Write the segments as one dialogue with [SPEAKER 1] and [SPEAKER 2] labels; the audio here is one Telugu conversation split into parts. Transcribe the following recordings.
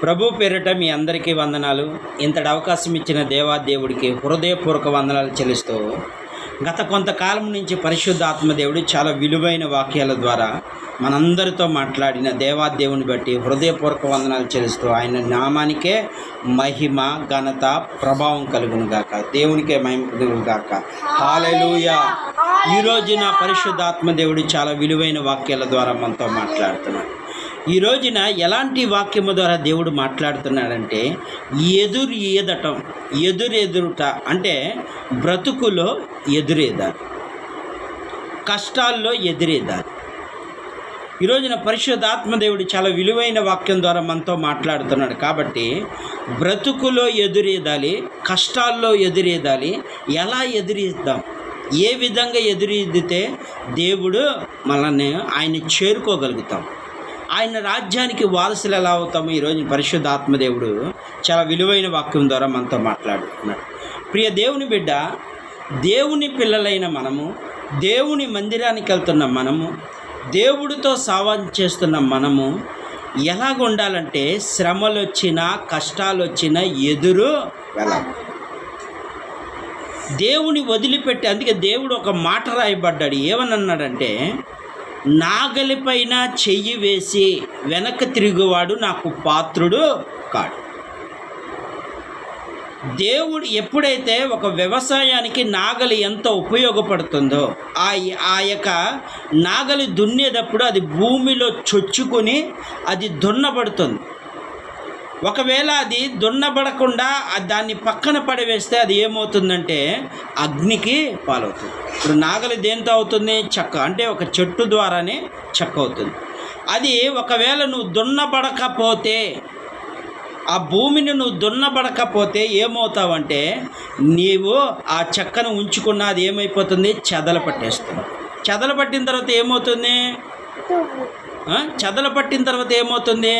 [SPEAKER 1] ప్రభు పేరిట మీ అందరికీ వందనాలు. ఇంతటి అవకాశం ఇచ్చిన దేవాదేవుడికి హృదయపూర్వక వందనాలు చెల్లిస్తూ, గత కొంతకాలం నుంచి పరిశుద్ధాత్మదేవుడు చాలా విలువైన వాక్యాల ద్వారా మనందరితో మాట్లాడిన దేవాదేవుని బట్టి హృదయపూర్వక వందనాలు చెల్లిస్తూ, ఆయన నామానికే మహిమ ఘనత ప్రభావం కలుగును గాక, దేవునికే మహిమ కలుగును గాక. హల్లెలూయా. ఈరోజు నా పరిశుద్ధాత్మదేవుడు చాలా విలువైన వాక్యాల ద్వారా మనతో మాట్లాడుతున్నాడు. ఈ రోజున ఎలాంటి వాక్యము ద్వారా దేవుడు మాట్లాడుతున్నాడంటే, ఎదురెదురుట అంటే బ్రతుకులో ఎదురేదాలి, కష్టాల్లో ఎదురేదాలి. ఈ రోజున పరిశుద్ధాత్మదేవుడు చాలా విలువైన వాక్యం ద్వారా మనతో మాట్లాడుతున్నాడు. కాబట్టి బ్రతుకులో ఎదురేదాలి, కష్టాల్లో ఎదురేదాలి. ఎలా ఎదురేద్దాం, ఏ విధంగా ఎదురెదితే దేవుడు మనల్ని ఆయన చేరుకోగలుగుతాం, ఆయన రాజ్యానికి వారసులు ఎలా అవుతాము? ఈరోజు పరిశుద్ధాత్మదేవుడు చాలా విలువైన వాక్యం ద్వారా మనతో మాట్లాడుతున్నాడు. ప్రియ దేవుని బిడ్డ, దేవుని పిల్లలైన మనము, దేవుని మందిరానికి వెళ్తున్న మనము, దేవుడితో సావాసం చేస్తున్న మనము ఎలాగ ఉండాలంటే, శ్రమలు వచ్చినా కష్టాలు వచ్చినా ఎదురు వెళ్ళాలి. దేవుని వదిలిపెట్టి, అందుకే దేవుడు ఒక మాట రాయబడ్డాడు. ఏమన్నాడంటే, నాగలిపైన చెయ్యి వేసి వెనక్కి తిరుగువాడు నాకు పాత్రుడు కాడు. దేవుడు ఎప్పుడైతే ఒక వ్యవసాయానికి నాగలి ఎంత ఉపయోగపడుతుందో, ఆ యొక్క నాగలి దున్నేటప్పుడు అది భూమిలో చొచ్చుకొని అది దున్నబడుతుంది. ఒకవేళ అది దున్నబడకుండా దాన్ని పక్కన పడివేస్తే అది ఏమవుతుందంటే అగ్నికి పాలవుతుంది. ఇప్పుడు నాగలి దేంతో అవుతుంది? చెక్క, అంటే ఒక చెట్టు ద్వారానే చెక్క అవుతుంది. అది ఒకవేళ నువ్వు దున్నబడకపోతే, ఆ భూమిని నువ్వు దున్నబడకపోతే ఏమవుతావంటే, నీవు ఆ చెక్కను ఉంచుకున్న అది ఏమైపోతుంది? చెదలు పట్టేస్తుంది. చెదలు పట్టిన తర్వాత ఏమవుతుంది?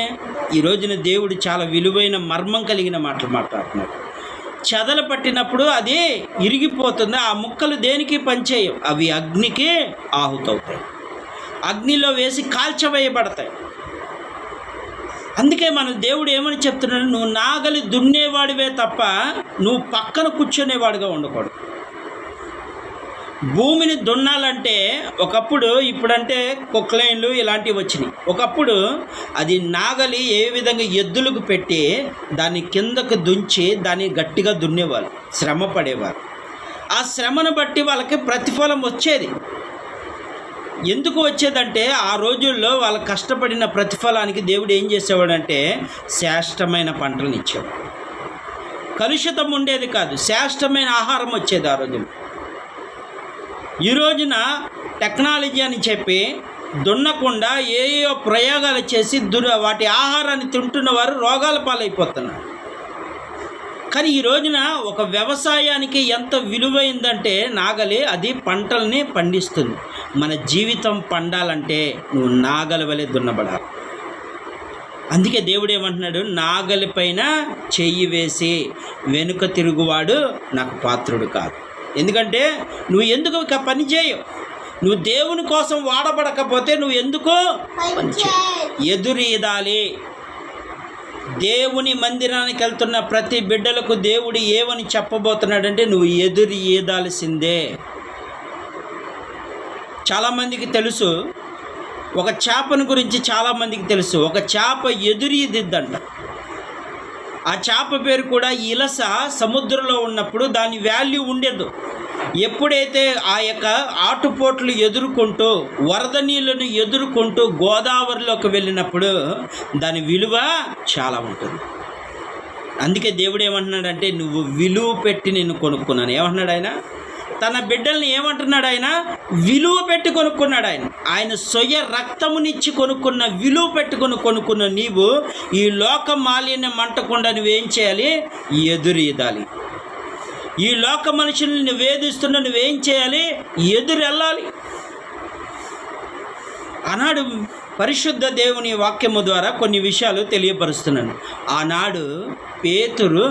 [SPEAKER 1] ఈ రోజున దేవుడు చాలా విలువైన మర్మం కలిగిన మాటలు మాట్లాడుతున్నాడు. చెదలు పట్టినప్పుడు అది ఇరిగిపోతుంది. ఆ ముక్కలు దేనికి పనిచేయవు, అవి అగ్నికి ఆహుతవుతాయి, అగ్నిలో వేసి కాల్చవేయబడతాయి. అందుకే మన దేవుడు ఏమని చెప్తున్నాడు, నువ్వు నాగలి దున్నేవాడివే తప్ప నువ్వు పక్కన కూర్చునేవాడిగా ఉండకూడదు. భూమిని దున్నాలంటే ఒకప్పుడు, ఇప్పుడంటే కొక్లైన్లు ఇలాంటివి వచ్చినాయి. ఒకప్పుడు అది నాగలి ఏ విధంగా ఎద్దులకు పెట్టి దాన్ని కిందకు దుంచి దాన్ని గట్టిగా దున్నేవాళ్ళు, శ్రమ పడేవారు. ఆ శ్రమను బట్టి వాళ్ళకి ప్రతిఫలం వచ్చేది. ఎందుకు వచ్చేదంటే, ఆ రోజుల్లో వాళ్ళు కష్టపడిన ప్రతిఫలానికి దేవుడు ఏం చేసేవాడంటే శ్రేష్టమైన పంటలను ఇచ్చేవాడు. కలుషితం ఉండేది కాదు, శ్రేష్టమైన ఆహారం వచ్చేది ఆ రోజుల్లో. ఈ రోజున టెక్నాలజీ అని చెప్పి దున్నకుండా ఏయో ప్రయోగాలు చేసి వాటి ఆహారాన్ని తింటున్న వారు రోగాల పాలైపోతున్నారు. కానీ ఈ రోజున ఒక వ్యవసాయానికి ఎంత విలువైందంటే నాగలి, అది పంటల్ని పండిస్తుంది. మన జీవితం పండాలంటే నువ్వు నాగలి వలె దున్నబడాలి. అందుకే దేవుడు ఏమంటున్నాడు, నాగలి పైన చెయ్యి వేసి వెనుక తిరుగువాడు నాకు పాత్రుడు కాదు. ఎందుకంటే నువ్వు ఎందుకు పని చేయవు, నువ్వు దేవుని కోసం వాడబడకపోతే నువ్వు ఎందుకు పని చేయవు? ఎదురీదాలి. దేవుని మందిరానికి వెళ్తున్న ప్రతి బిడ్డలకు దేవుడు ఏమని చెప్పబోతున్నాడంటే, నువ్వు ఎదురు ఈదాల్సిందే. చాలామందికి తెలుసు, ఒక చేపను గురించి చాలామందికి తెలుసు. ఒక చేప ఎదురు ఈదిద్దంట. ఆ చేప పేరు కూడా ఇలస. సముద్రంలో ఉన్నప్పుడు దాని వాల్యూ ఉండదు. ఎప్పుడైతే ఆ యొక్క ఆటుపోట్లు ఎదుర్కొంటూ, వరద నీళ్ళను ఎదుర్కొంటూ గోదావరిలోకి వెళ్ళినప్పుడు దాని విలువ చాలా ఉంటుంది. అందుకే దేవుడు ఏమంటున్నాడంటే, నువ్వు విలువ పెట్టి నిన్ను కొనుక్కున్నాను. ఏమంటున్నాడు ఆయన? తన బిడ్డల్ని ఏమంటున్నాడు ఆయన? విలువ పెట్టి కొనుక్కున్నాడు. ఆయన స్వయ రక్తమునిచ్చి కొనుక్కున్న, విలువ పెట్టుకుని కొనుక్కున్న నీవు ఈ లోక మాలిన్యం మంటకుండా నువ్వేం చేయాలి? ఎదురీదాలి. ఈ లోక మనుషుల్ని వేధిస్తున్న నువ్వేం చేయాలి? ఎదురెళ్ళాలి. ఆనాడు పరిశుద్ధ దేవుని వాక్యము ద్వారా కొన్ని విషయాలు తెలియపరుస్తున్నాను. ఆనాడు పేతురు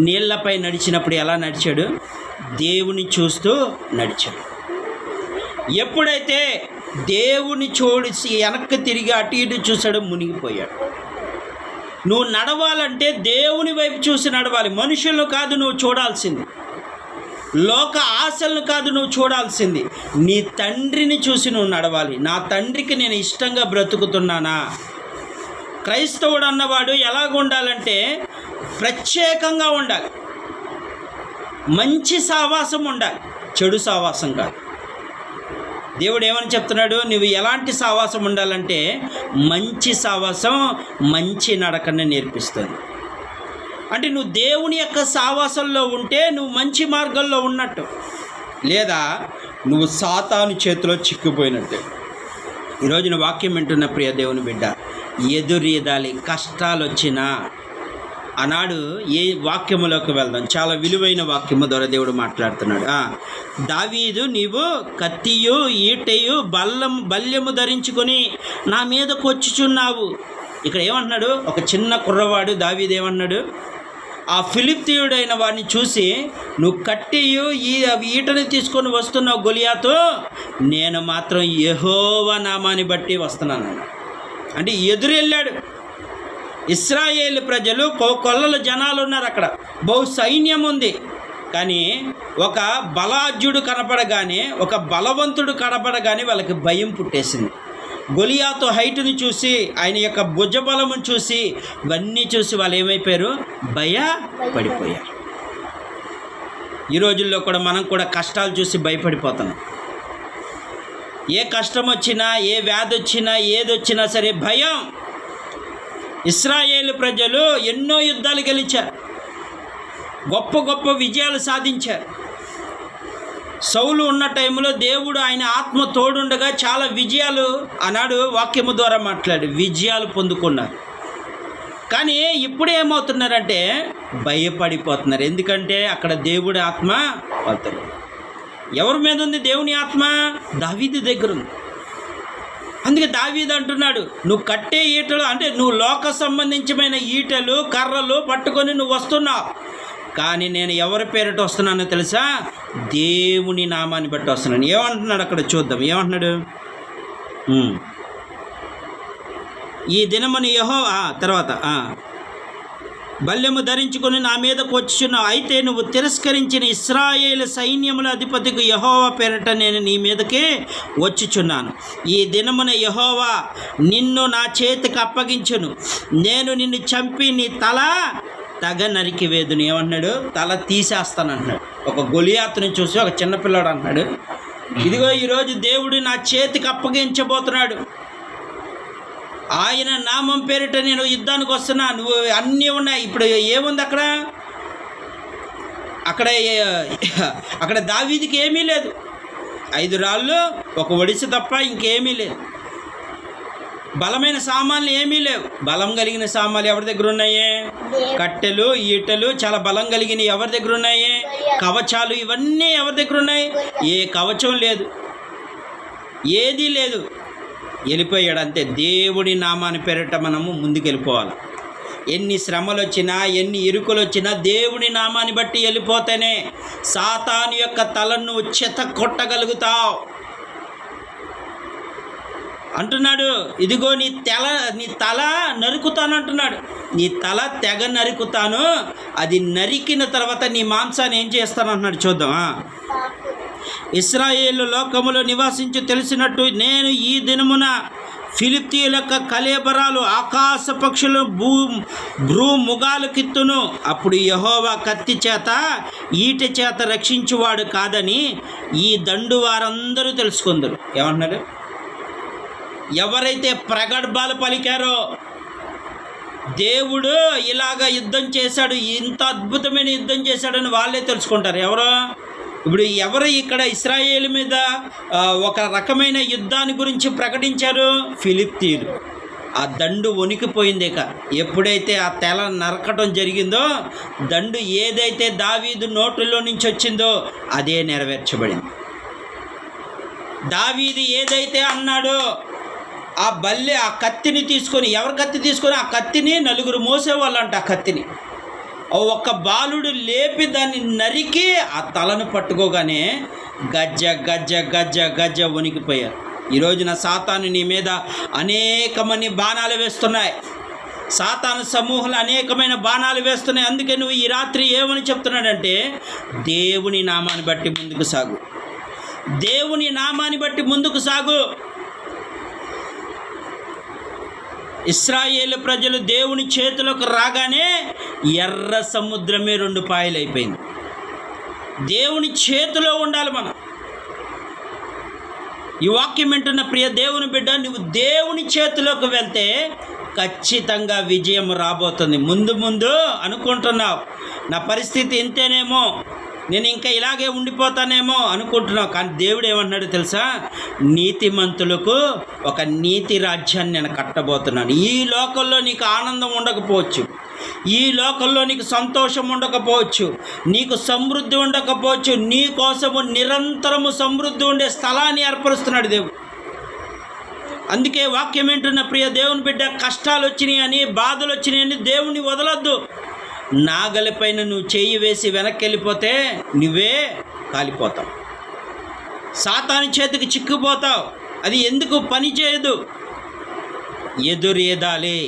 [SPEAKER 1] నీళ్లపై నడిచినప్పుడు ఎలా నడిచాడు? దేవుని చూస్తూ నడిచాడు. ఎప్పుడైతే దేవుని చూసి వెనక్కి తిరిగి అటు ఇటు చూసాడో మునిగిపోయాడు. నువ్వు నడవాలంటే దేవుని వైపు చూసి నడవాలి. మనుషులను కాదు నువ్వు చూడాల్సింది, లోక ఆశలను కాదు నువ్వు చూడాల్సింది, నీ తండ్రిని చూసి నువ్వు నడవాలి. నా తండ్రికి నేను ఇష్టంగా బ్రతుకుతున్నానా? క్రైస్తవుడు అన్నవాడు ఎలాగ ఉండాలంటే ప్రత్యేకంగా ఉండాలి, మంచి సావాసం ఉండాలి, చెడు సావాసం కాదు. దేవుడు ఏమని చెప్తున్నాడు? నువ్వు ఎలాంటి సావాసం ఉండాలంటే మంచి సావాసం మంచి నడకని నేర్పిస్తుంది. అంటే నువ్వు దేవుని యొక్క సావాసంలో ఉంటే నువ్వు మంచి మార్గంలో ఉన్నట్టు, లేదా నువ్వు సాతాను చేతిలో చిక్కుపోయినట్టు. ఈరోజున వాక్యం వింటున్న ప్రియ దేవుని బిడ్డ, ఎదురీదాలి, కష్టాలు వచ్చినా. ఆనాడు ఏ వాక్యములోకి వెళ్దాం, చాలా విలువైన వాక్యము ద్వారా దేవుడు మాట్లాడుతున్నాడు. దావీదు, నీవు కత్తియు ఈటెయు బల్యము ధరించుకొని నా మీదకు వచ్చుచున్నావు. ఇక్కడ ఏమంటున్నాడు? ఒక చిన్న కుర్రవాడు దావీదు ఏమన్నాడు? ఆ ఫిలిష్తీయుడైన వాడిని చూసి, నువ్వు కట్టియు ఈటని తీసుకొని వస్తున్నావు గొలియాతు, నేను మాత్రం యెహోవా నామాన్ని బట్టి వస్తున్నాను. అంటే ఎదురెళ్ళాడు. ఇశ్రాయేలు ప్రజలు కొల్లల జనాలు ఉన్నారు, అక్కడ బహు సైన్యం ఉంది. కానీ ఒక బలాఢ్యుడు కనపడగానే, ఒక బలవంతుడు కనపడగానే వాళ్ళకి భయం పుట్టేసింది. గొలియాతు హైటుని చూసి, ఆయన యొక్క భుజబలమును చూసి, ఇవన్నీ చూసి వాళ్ళు ఏమైపోయారు? భయపడిపోయారు. ఈ రోజుల్లో కూడా మనం కూడా కష్టాలు చూసి భయపడిపోతున్నాం. ఏ కష్టం వచ్చినా, ఏ వ్యాధి వచ్చినా, ఏదొచ్చినా సరే భయం. ఇశ్రాయేలు ప్రజలు ఎన్నో యుద్ధాలు గెలిచారు, గొప్ప గొప్ప విజయాలు సాధించారు. సౌలు ఉన్న టైంలో దేవుడు ఆయన ఆత్మ తోడుండగా చాలా విజయాలు ఆనాడు వాక్యము ద్వారా మాట్లాడి విజయాలు పొందుకున్నారు. కానీ ఇప్పుడు ఏమవుతున్నారంటే భయపడిపోతున్నారు. ఎందుకంటే అక్కడ దేవుడి ఆత్మ వెళ్తారు. ఎవరి మీద ఉంది దేవుని ఆత్మ? దావీదు దగ్గర ఉంది. అందుకే దావీదు అంటున్నాడు, నువ్వు కట్టే ఈటలు, అంటే నువ్వు లోక సంబంధించిన ఈటలు కర్రలు పట్టుకొని నువ్వు వస్తున్నావు, కానీ నేను ఎవరి పేరిట వస్తున్నానో తెలుసా? దేవుని నామాన్ని బట్టి వస్తున్నాను. ఏమంటున్నాడు అక్కడ చూద్దాం. ఏమంటున్నాడు? ఈ దినముని యెహోవా తర్వాత బల్యము ధరించుకొని నా మీదకు వచ్చుచున్నావు. అయితే నువ్వు తిరస్కరించిన ఇశ్రాయేలు సైన్యముల అధిపతికి యెహోవా పేరిట నేను నీ మీదకి వచ్చుచున్నాను. ఈ దినమున యెహోవా నిన్ను నా చేతికి అప్పగించును. నేను నిన్ను చంపి నీ తల తెగ నరికి వేదును. ఏమన్నాడు? తల తీసేస్తాను అంటున్నాడు. ఒక గొలియాతుని చూసి ఒక చిన్నపిల్లాడు అంటున్నాడు, ఇదిగో ఈరోజు దేవుడు నా చేతికి అప్పగించబోతున్నాడు. ఆయన నామం పేరిట నేను యుద్ధానికి వస్తున్నా. నువ్వు అన్నీ ఉన్నాయి. ఇప్పుడు ఏముంది అక్కడ? అక్కడ దావీదుకి ఏమీ లేదు. 5 రాళ్ళు, ఒక ఒడిసి తప్ప ఇంకేమీ లేదు. బలమైన సామాన్లు ఏమీ లేవు. బలం కలిగిన సామాన్లు ఎవరి దగ్గర ఉన్నాయి? కట్టెలు, ఈటలు, చాలా బలం కలిగినవి ఎవరి దగ్గర ఉన్నాయి? కవచాలు, ఇవన్నీ ఎవరి దగ్గర ఉన్నాయి? ఏ కవచం లేదు, ఏదీ లేదు. వెళ్ళిపోయాడు అంతే. దేవుడి నామాన్ని పేరిట మనము ముందుకు వెళ్ళిపోవాలి. ఎన్ని శ్రమలు వచ్చినా, ఎన్ని ఇరుకులు వచ్చినా దేవుడి నామాన్ని బట్టి వెళ్ళిపోతేనే సాతాను యొక్క తలను చెత్త కొట్టగలుగుతావు అంటున్నాడు. ఇదిగో నీ తల నరుకుతాను అంటున్నాడు. నీ తల తెగ నరుకుతాను, అది నరికిన తర్వాత నీ మాంసాన్ని ఏం చేస్తాను అంటున్నాడు. చూద్దాం. ఇశ్రాయేలు లోకములో నివాసించి తెలిసినట్టు నేను ఈ దినమున ఫిలిష్తీయుల యొక్క కళేబరాలు, ఆకాశ పక్షులు, భ్రూముగాలు కిత్తును. అప్పుడు యెహోవా కత్తి చేత ఈటె చేత రక్షించువాడు కాదని ఈ దండు వారందరూ తెలుసుకుందరు. ఏమంటున్నాడు? ఎవరైతే ప్రగల్భాలు పలికారో, దేవుడు ఇలాగ యుద్ధం చేశాడు, ఇంత అద్భుతమైన యుద్ధం చేశాడని వాళ్ళే తెలుసుకుంటారు. ఇప్పుడు ఎవరు ఇక్కడ ఇశ్రాయేలు మీద ఒక రకమైన యుద్ధాన్ని గురించి ప్రకటించారు? ఫిలిష్తీయులు. ఆ దండు వణికిపోయింది. ఎప్పుడైతే ఆ తెల నరకటం జరిగిందో, దండు ఏదైతే దావీదు నోటిలో నుంచి వచ్చిందో అదే నెరవేర్చబడింది. దావీదు ఏదైతే అన్నాడో ఆ కత్తిని తీసుకొని, ఎవరి కత్తి తీసుకొని? ఆ కత్తిని 4 మోసేవాళ్ళంట. ఆ కత్తిని ఒక్క బాలుడు లేపి దాన్ని నరికి ఆ తలను పట్టుకోగానే గజ్జ గజ్జ గజ్జ గజ్జ వణికిపోయారు. ఈరోజున సాతాను నీ మీద అనేక మంది బాణాలు వేస్తున్నాయి. సాతాను సమూహాలు అనేకమైన బాణాలు వేస్తున్నాయి. అందుకే నువ్వు ఈ రాత్రి ఏమని చెప్తున్నాడంటే, దేవుని నామాన్ని బట్టి ముందుకు సాగు, దేవుని నామాన్ని బట్టి ముందుకు సాగు. ఇశ్రాయేలు ప్రజలు దేవుని చేతులకు రాగానే ఎర్ర సముద్రమే 2 పాయలు అయిపోయింది. దేవుని చేతిలో ఉండాలి మనం. ఈ వాక్యం వింటున్న ప్రియ దేవుని బిడ్డ, నువ్వు దేవుని చేతిలోకి వెళ్తే ఖచ్చితంగా విజయం రాబోతుంది. ముందు అనుకుంటున్నావు, నా పరిస్థితి ఇంతేనేమో, నేను ఇంకా ఇలాగే ఉండిపోతానేమో అనుకుంటున్నావు. కానీ దేవుడు ఏమంటున్నాడు తెలుసా? నీతిమంతులకు ఒక నీతి రాజ్యాన్ని నేను కట్టబోతున్నాను. ఈ లోకంలో నీకు ఆనందం ఉండకపోవచ్చు, ఈ లోకంలో నీకు సంతోషం ఉండకపోవచ్చు, నీకు సమృద్ధి ఉండకపోవచ్చు, నీ కోసము నిరంతరము సమృద్ధి ఉండే స్థలాన్ని ఏర్పరుస్తున్నాడు దేవుడు. అందుకే వాక్యం వింటున్న ప్రియ దేవుని బిడ్డ, కష్టాలు వచ్చినాయని, బాధలు వచ్చినాయని దేవుని వదలొద్దు. నాగలిపైన నువ్వు చేయి వేసి వెనక్కి వెళ్ళిపోతే నువ్వే కాలిపోతావు, సాతాను చేతికి చిక్కుపోతావు. అది ఎందుకు పని చేయదు. ఎదురేదాలి.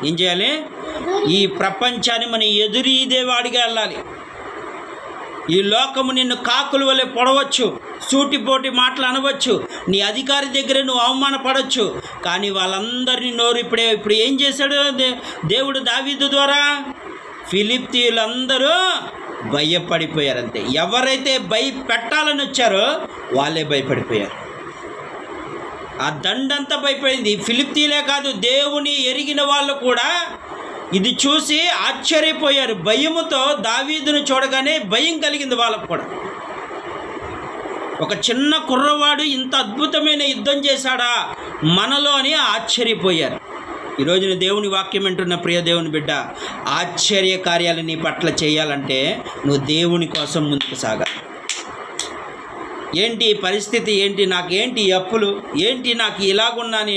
[SPEAKER 1] ఏం చేయాలి? ఈ ప్రపంచాన్ని మనం ఎదురీదేవాడిగా వెళ్ళాలి. ఈ లోకము నిన్ను కాకుల వలె పొడవచ్చు, సూటిపోటి మాటలు అనవచ్చు, నీ అధికారి దగ్గర నువ్వు అవమానపడవచ్చు. కానీ వాళ్ళందరినీ నోరు ఇప్పుడు ఏం చేశాడు దేవుడు దావీదు ద్వారా? ఫిలిష్తీయులందరూ భయపడిపోయారు. అంతే. ఎవరైతే భయపెట్టాలని వచ్చారో వాళ్ళే భయపడిపోయారు. ఆ దండంతా భయపడింది. ఫిలిష్తీయులే కాదు, దేవుని ఎరిగిన వాళ్ళు కూడా ఇది చూసి ఆశ్చర్యపోయారు. భయముతో దావీదును చూడగానే భయం కలిగింది వాళ్ళకు కూడా. ఒక చిన్న కుర్రవాడు ఇంత అద్భుతమైన యుద్ధం చేశాడా మనలో అని ఆశ్చర్యపోయారు. ఈరోజున దేవుని వాక్యం వింటున్న ప్రియ దేవుని బిడ్డ, ఆశ్చర్య కార్యాలు నీ పట్ల చేయాలంటే నువ్వు దేవుని కోసం ముందుకు సాగాలి. ఏంటి పరిస్థితి? ఏంటి నాకేంటి అప్పులు? ఏంటి నాకు ఇలాగున్నాను?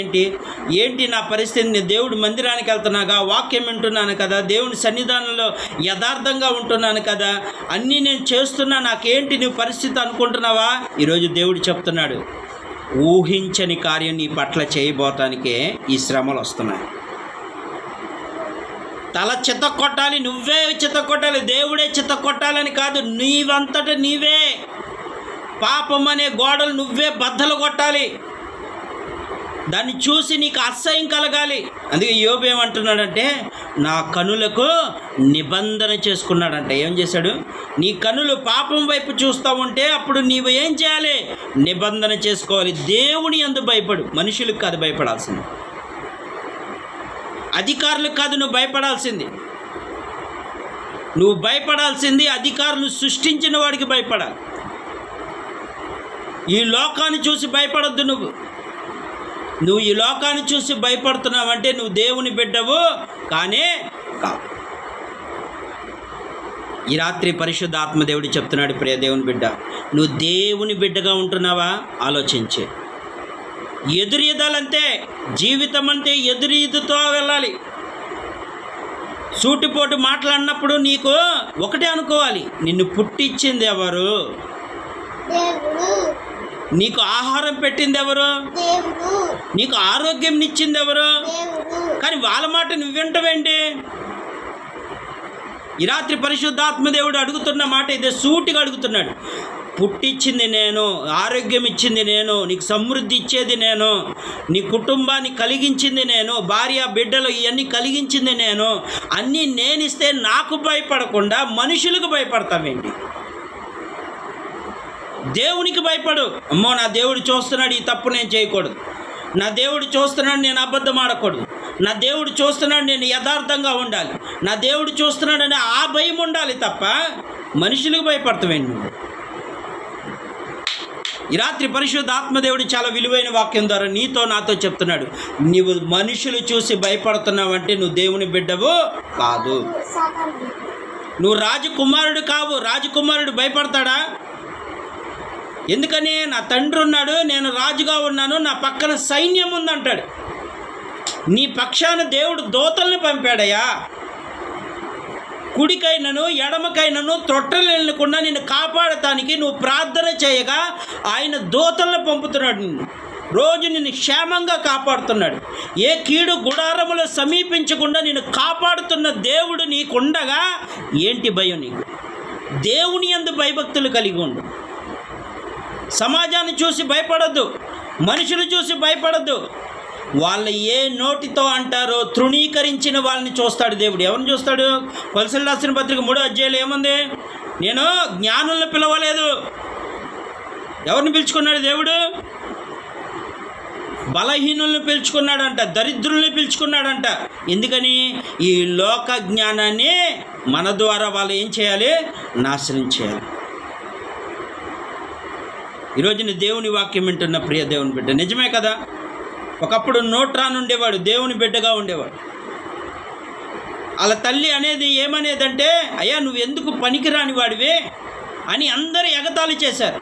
[SPEAKER 1] ఏంటి నా పరిస్థితి? నేను దేవుడి మందిరానికి వెళ్తున్నాగా, వాక్యం వింటున్నాను కదా, దేవుని సన్నిధానంలో యథార్థంగా ఉంటున్నాను కదా, అన్నీ నేను చేస్తున్నా, నాకేంటి నువ్వు పరిస్థితి అనుకుంటున్నావా? ఈరోజు దేవుడు చెప్తున్నాడు, ఊహించని కార్యం నీ పట్ల చేయబోతానికే ఈ శ్రమలు వస్తున్నాయి. తల చితక్కొట్టాలి, నువ్వే చితక్కొట్టాలి, దేవుడే చితక్కొట్టాలని కాదు, నీవంతట నీవే పాపం అనే గోడలు నువ్వే బద్దలు కొట్టాలి. దాన్ని చూసి నీకు అసహ్యం కలగాలి. అందుకే యోబు ఏమంటున్నాడంటే, నా కనులకు నిబంధన చేసుకున్నాడంట. ఏం చేశాడు? నీ కనులు పాపం వైపు చూస్తూ ఉంటే అప్పుడు నీవు ఏం చేయాలి? నిబంధన చేసుకోవాలి. దేవుని యందు భయపడు, మనుషులకు కాదు భయపడాల్సింది, అధికారులకు కాదు నువ్వు భయపడాల్సింది. నువ్వు భయపడాల్సింది అధికారులు సృష్టించిన వాడికి భయపడాలి. ఈ లోకాన్ని చూసి భయపడొద్దు. నువ్వు ఈ లోకాన్ని చూసి భయపడుతున్నావంటే నువ్వు దేవుని బిడ్డవు కానే కాదు. ఈ రాత్రి పరిశుద్ధ ఆత్మదేవుడు చెప్తున్నాడు, ప్రియ దేవుని బిడ్డ, నువ్వు దేవుని బిడ్డగా ఉంటున్నావా? ఆలోచించే. ఎదురీదాలంతే. జీవితం అంటే ఎదురీదుతో వెళ్ళాలి. సూటిపోటు మాట్లాడినప్పుడు నీకు ఒకటే అనుకోవాలి, నిన్ను పుట్టించింది ఎవరు? నీకు ఆహారం పెట్టింది ఎవరు? నీకు ఆరోగ్యం ఇచ్చింది ఎవరు? కానీ వాళ్ళ మాట నువ్వు వింటవేంటి? ఈ రాత్రి పరిశుద్ధాత్మదేవుడు అడుగుతున్న మాట ఇదే, సూటిగా అడుగుతున్నాడు. పుట్టించింది నేను, ఆరోగ్యం ఇచ్చింది నేను, నీకు సమృద్ధి ఇచ్చేది నేను, నీ కుటుంబాన్ని కలిగించింది నేను, భార్య బిడ్డలు ఇవన్నీ కలిగించింది నేను, అన్నీ నేనిస్తే నాకు భయపడకుండా మనుషులకు భయపడతావేంటి? దేవునికి భయపడు. అమ్మో, నా దేవుడు చూస్తున్నాడు, ఈ తప్పు నేను చేయకూడదు, నా దేవుడు చూస్తున్నాడు, నేను అబద్ధం ఆడకూడదు, నా దేవుడు చూస్తున్నాడు, నేను యథార్థంగా ఉండాలి, నా దేవుడు చూస్తున్నాడని ఆ భయం ఉండాలి తప్ప మనుషులకు భయపడతావేంటి నువ్వు? ఈ రాత్రి పరిశుద్ధ ఆత్మదేవుడు చాలా విలువైన వాక్యం ద్వారా నీతో నాతో చెప్తున్నాడు, నీవు మనుషులు చూసి భయపడుతున్నావంటే నువ్వు దేవుని బిడ్డవు కాదు. నువ్వు రాజకుమారుడు కావు. రాజకుమారుడు భయపడతాడా? ఎందుకని? నా తండ్రి ఉన్నాడు, నేను రాజుగా ఉన్నాను, నా పక్కన సైన్యం ఉందంటాడు. నీ పక్షాన దేవుడు దూతల్ని పంపాడయ్యా. కుడికైనను ఎడమకైనను త్రొట్టలేకుండా నిన్ను కాపాడటానికి నువ్వు ప్రార్థన చేయగా ఆయన దూతలను పంపుతున్నాడు. రోజు నిన్ను క్షేమంగా కాపాడుతున్నాడు. ఏ కీడు గుడారములో సమీపించకుండా నిన్ను కాపాడుతున్న దేవుడు నీకుండగా ఏంటి భయం నీకు? దేవుని యందు భయభక్తులు కలిగి ఉండు. సమాజాన్ని చూసి భయపడొద్దు, మనుషులు చూసి భయపడొద్దు. వాళ్ళ ఏ నోటితో అంటారో తృణీకరించిన వాళ్ళని చూస్తాడు దేవుడు. ఎవరిని చూస్తాడు? కొలసీయులకు రాసిన పత్రిక 3వ అధ్యాయంలో ఏముంది? నేను జ్ఞానులను పిలవలేదు. ఎవరిని పిలుచుకున్నాడు దేవుడు? బలహీనులను పిలుచుకున్నాడంట, దరిద్రుల్ని పిలుచుకున్నాడంట. ఎందుకని? ఈ లోక జ్ఞానాన్ని మన ద్వారా వాళ్ళు ఏం చేయాలి? నాశనం చేయాలి. ఈరోజు దేవుని వాక్యం వింటున్న ప్రియ దేవుని బిడ్డ, నిజమే కదా? ఒకప్పుడు నోట్రానుండేవాడు, దేవుని బిడ్డగా ఉండేవాడు. వాళ్ళ తల్లి అనేది ఏమనేదంటే, అయ్యా నువ్వు ఎందుకు పనికిరాని వాడివే అని అందరూ ఎగతాళి చేశారు.